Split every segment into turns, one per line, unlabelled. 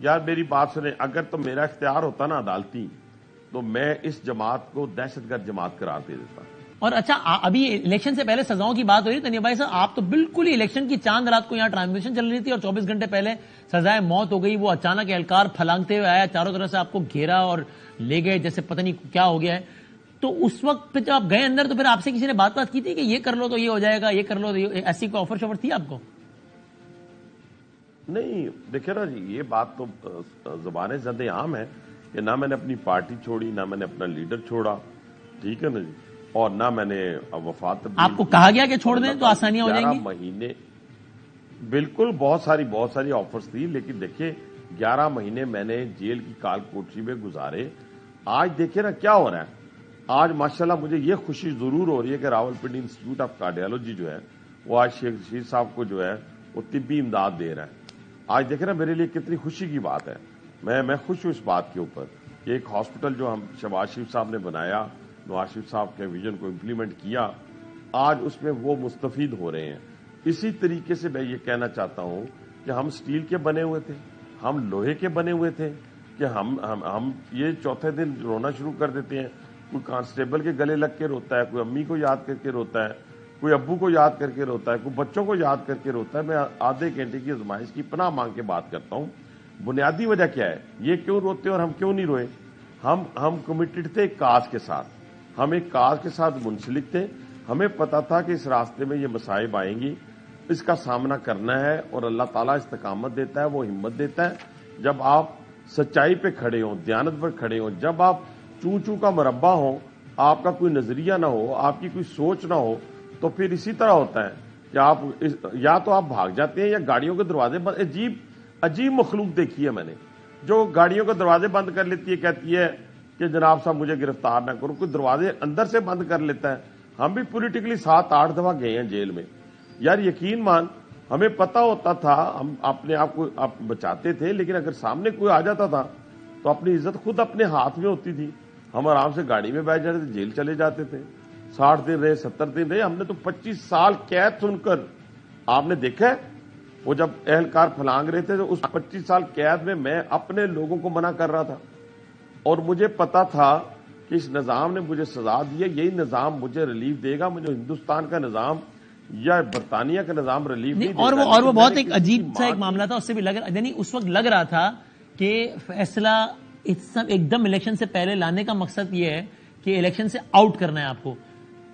یار میری بات سنیں، اگر تو میرا اختیار ہوتا نا عدالتی تو میں اس جماعت کو دہشت گرد جماعت قرار دے دیتا.
اور اچھا ابھی الیکشن سے پہلے سزاؤں کی بات ہو رہی ہے تنیہ بھائی صاحب، آپ تو بالکل ہی الیکشن کی چاند رات کو یہاں ٹرانسمیشن چل رہی تھی اور 24 گھنٹے پہلے سزائے موت ہو گئی. وہ اچانک اہلکار پھلانگتے ہوئے آیا، چاروں طرف سے آپ کو گھیرا اور لے گئے جیسے پتہ نہیں کیا ہو گیا ہے. تو اس وقت پھر جب آپ گئے اندر تو پھر آپ سے کسی نے بات کی تھی کہ یہ کر لو تو یہ ہو جائے گا، یہ کر لو تو ایسی کوئی آفر شفر تھی آپ کو؟
نہیں دیکھیں نا جی، یہ بات تو زبان زد عام ہے کہ نہ میں نے اپنی پارٹی چھوڑی، نہ میں نے اپنا لیڈر چھوڑا، ٹھیک ہے نا جی، اور نہ میں نے وفات تبدیل.
آپ کو کہا گیا کہ چھوڑ دیں تو آسانیاں ہو جائیں گی؟
11 مہینے بالکل بہت ساری آفرز تھی، لیکن دیکھیں 11 مہینے میں نے جیل کی کال کوٹری میں گزارے. آج دیکھیں نا کیا ہو رہا ہے. آج ماشاءاللہ مجھے یہ خوشی ضرور ہو رہی ہے کہ راولپنڈی انسٹیٹیوٹ آف کارڈیالوجی جو ہے وہ آج شیخ رشید صاحب کو جو ہے وہ طبی امداد دے رہا ہے. آج دیکھیں نا میرے لیے کتنی خوشی کی بات ہے. میں خوش ہوں اس بات کے اوپر کہ ایک ہاسپٹل جو ہم شہباز شریف صاحب نے بنایا، نواز شریف صاحب کے ویژن کو امپلیمنٹ کیا، آج اس میں وہ مستفید ہو رہے ہیں. اسی طریقے سے میں یہ کہنا چاہتا ہوں کہ ہم سٹیل کے بنے ہوئے تھے، ہم لوہے کے بنے ہوئے تھے کہ ہم یہ چوتھے دن رونا شروع کر دیتے ہیں. کوئی کانسٹیبل کے گلے لگ کے روتا ہے، کوئی امی کو یاد کر کے روتا ہے، کوئی ابو کو یاد کر کے روتا ہے، کوئی بچوں کو یاد کر کے روتا ہے. میں آدھے گھنٹے کی آزمائش کی پناہ مانگ کے بات کرتا ہوں. بنیادی وجہ کیا ہے، یہ کیوں روتے اور ہم کیوں نہیں روئے؟ ہم کمیٹڈ تھے ایک کاز کے ساتھ، ہم ایک کاز کے ساتھ منسلک تھے. ہمیں پتا تھا کہ اس راستے میں یہ مصائب آئیں گی، اس کا سامنا کرنا ہے، اور اللہ تعالیٰ استقامت دیتا ہے، وہ ہمت دیتا ہے. جب آپ سچائی پہ کھڑے ہوں، دیانت پر کھڑے ہوں، جب آپ چوں چوں کا مربع ہو، آپ کا کوئی نظریہ نہ ہو، آپ کی کوئی سوچ نہ ہو، تو پھر اسی طرح ہوتا ہے کہ آپ یا تو آپ بھاگ جاتے ہیں یا گاڑیوں کے دروازے بند. عجیب مخلوق دیکھی ہے میں نے، جو گاڑیوں کے دروازے بند کر لیتی ہے، کہتی ہے کہ جناب صاحب مجھے گرفتار نہ کرو. کوئی دروازے اندر سے بند کر لیتا ہے. ہم بھی پولیٹیکلی 7-8 دفعہ گئے ہیں جیل میں. یار یقین مان، ہمیں پتا ہوتا تھا، ہم اپنے آپ کو بچاتے تھے، لیکن اگر سامنے کوئی آ جاتا تھا تو اپنی عزت خود اپنے ہاتھ میں ہوتی تھی. ہم آرام سے گاڑی میں بیٹھ جاتے تھے، جیل چلے جاتے تھے. 60 دن رہے، 70 دن رہے. ہم نے تو 25 سال قید سن کر، آپ نے دیکھا ہے وہ جب اہلکار پھلانگ رہے تھے تو اس 25 سال قید میں اپنے لوگوں کو منع کر رہا تھا، اور مجھے پتا تھا کہ اس نظام نے مجھے سزا دی ہے، یہی نظام مجھے ریلیف دے گا. مجھے ہندوستان کا نظام یا برطانیہ کا نظام ریلیف نہیں دے گا.
اور وہ بہت ایک عجیب سا ایک معاملہ تھا. اس سے بھی یعنی اس وقت لگ رہا تھا کہ فیصلہ ایک دم الیکشن سے پہلے لانے کا مقصد یہ ہے کہ الیکشن سے آؤٹ کرنا ہے آپ کو.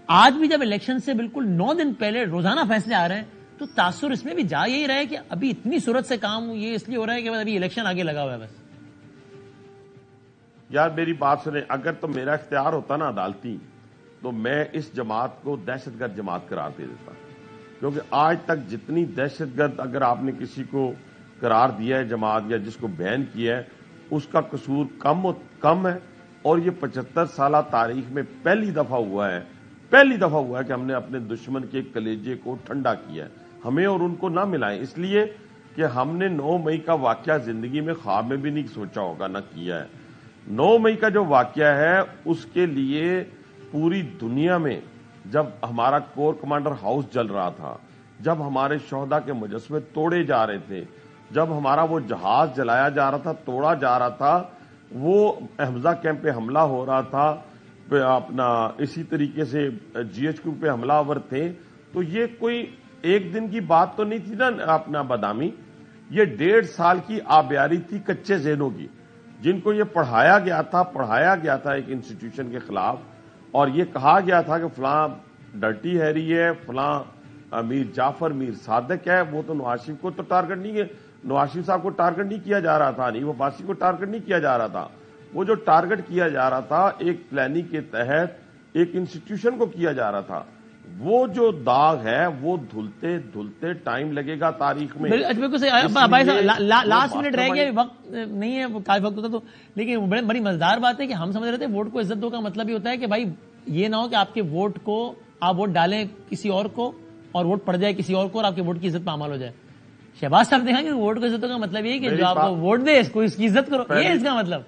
آج بھی جب الیکشن سے بالکل 9 دن پہلے روزانہ فیصلے آ رہے ہیں تو تاثر اس میں بھی جا یہی رہا ہے کہ ابھی اتنی صورت سے کام یہ اس لیے ہو رہا ہے کہ ابھی الیکشن آگے لگا ہوا ہے. بس
یار میری بات سنیں، اگر تو میرا اختیار ہوتا نا عدالتی تو میں اس جماعت کو دہشت گرد جماعت قرار دے دیتا. کیونکہ آج تک جتنی دہشت گرد اگر آپ نے کسی کو قرار دیا ہے جماعت یا جس کو بین کیا ہے، اس کا قصور کم ہے. اور یہ 75 سالہ تاریخ میں پہلی دفعہ ہوا ہے کہ ہم نے اپنے دشمن کے کلیجے کو ٹھنڈا کیا ہے. ہمیں اور ان کو نہ ملائیں، اس لیے کہ ہم نے 9 مئی کا واقعہ زندگی میں خواب میں بھی نہیں سوچا ہوگا، نہ کیا ہے. 9 مئی کا جو واقعہ ہے اس کے لیے پوری دنیا میں جب ہمارا کور کمانڈر ہاؤس جل رہا تھا، جب ہمارے شہداء کے مجسمے توڑے جا رہے تھے، جب ہمارا وہ جہاز جلایا جا رہا تھا، توڑا جا رہا تھا، وہ حمزہ کیمپ پہ حملہ ہو رہا تھا، اپنا اسی طریقے سے GHQ پہ حملہ آور تھے، تو یہ کوئی ایک دن کی بات تو نہیں تھی نا اپنا بادامی. یہ 1.5 سال کی آبیاری تھی کچے ذہنوں کی، جن کو یہ پڑھایا گیا تھا ایک انسٹیٹیوشن کے خلاف، اور یہ کہا گیا تھا کہ فلاں ڈرٹی ہیری ہے، فلاں میر جعفر میر صادق ہے. وہ تو نواز شریف کو تو ٹارگٹ نہیں ہے، نواز شریف صاحب کو ٹارگٹ نہیں کیا جا رہا تھا، نہیں وہ عباسی کو ٹارگٹ نہیں کیا جا رہا تھا. وہ جو ٹارگٹ کیا جا رہا تھا ایک پلاننگ کے تحت ایک انسٹیٹیوشن کو کیا جا رہا تھا. وہ جو داغ ہے وہ دھلتے ٹائم لگے گا تاریخ میں.
بالکل صحیح. لاسٹ منٹ رہ گیا، وقت نہیں ہے، کافی وقت ہوتا تو، لیکن بڑی مزیدار بات ہے کہ ہم سمجھ رہے تھے ووٹ کو عزت دو کا مطلب یہ ہوتا ہے کہ بھائی یہ نہ ہو کہ آپ کے ووٹ کو آپ ووٹ ڈالیں کسی اور کو اور ووٹ پڑ جائے کسی اور کو اور آپ کے ووٹ کی عزت پہ عمل ہو جائے. شہباز صاحب دیکھا کہ ووٹ کو عزت دو کا مطلب یہ کہ جو آپ کو ووٹ دے اس کو اس کی عزت کرو، یہ اس کا مطلب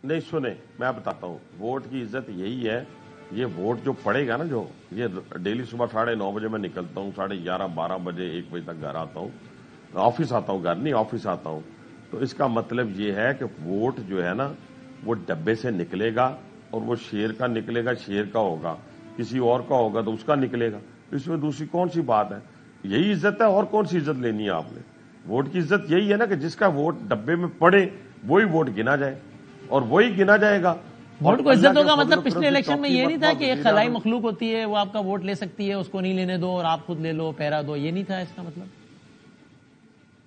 نہیں. سنیں میں بتاتا ہوں، ووٹ کی عزت یہی ہے، یہ ووٹ جو پڑے گا نا، جو یہ ڈیلی صبح 9:30 بجے میں نکلتا ہوں، 11:30 12 بجے 1 بجے تک گھر آتا ہوں. آفس آتا ہوں، گھر نہیں آفس آتا ہوں، تو اس کا مطلب یہ ہے کہ ووٹ جو ہے نا وہ ڈبے سے نکلے گا، اور وہ شیر کا نکلے گا، شیر کا ہوگا، کسی اور کا ہوگا تو اس کا نکلے گا. اس میں دوسری کون سی بات ہے؟ یہی عزت ہے، اور کون سی عزت لینی ہے آپ نے؟ ووٹ کی عزت یہی ہے نا کہ جس کا ووٹ ڈبے میں پڑے وہی ووٹ گنا جائے، اور وہی گنا جائے گا.
ووٹ کو عزت ہوگا مطلب پچھلے الیکشن میں یہ نہیں تھا کہ ایک خلائی مخلوق ہوتی ہے وہ آپ کا ووٹ لے سکتی ہے، اس کو نہیں لینے دو اور آپ خود لے لو، پیرا دو، یہ نہیں تھا اس کا مطلب؟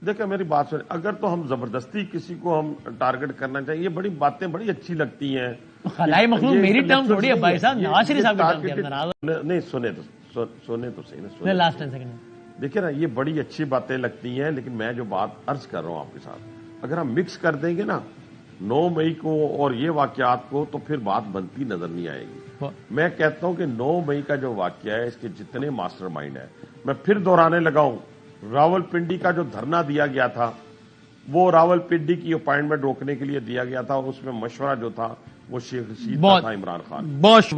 دیکھیں میری بات سنیں، اگر تو ہم زبردستی کسی کو ہم ٹارگٹ کرنا چاہیں، یہ بڑی باتیں بڑی اچھی لگتی ہیں.
خلائی مخلوق میری ٹرم تھوڑی ہے بھائی صاحب، نواز شریف صاحب کی ٹرم ہے.
نہیں سنے تو صحیح نا،
لاسٹ 10 سیکنڈ.
دیکھیں نا، یہ بڑی اچھی باتیں لگتی ہیں، لیکن میں جو بات عرض کر رہا ہوں آپ کے ساتھ، اگر ہم مکس کر دیں گے نا 9 مئی کو اور یہ واقعات کو، تو پھر بات بنتی نظر نہیں آئے گی. میں کہتا ہوں کہ 9 مئی کا جو واقعہ ہے، اس کے جتنے ماسٹر مائنڈ ہیں، میں پھر دہرانے لگا ہوں، راول پنڈی کا جو دھرنا دیا گیا تھا، وہ راول پنڈی کی اپائنٹمنٹ روکنے کے لیے دیا گیا تھا، اور اس میں مشورہ جو تھا وہ شیخ رشید کا تھا، عمران خان.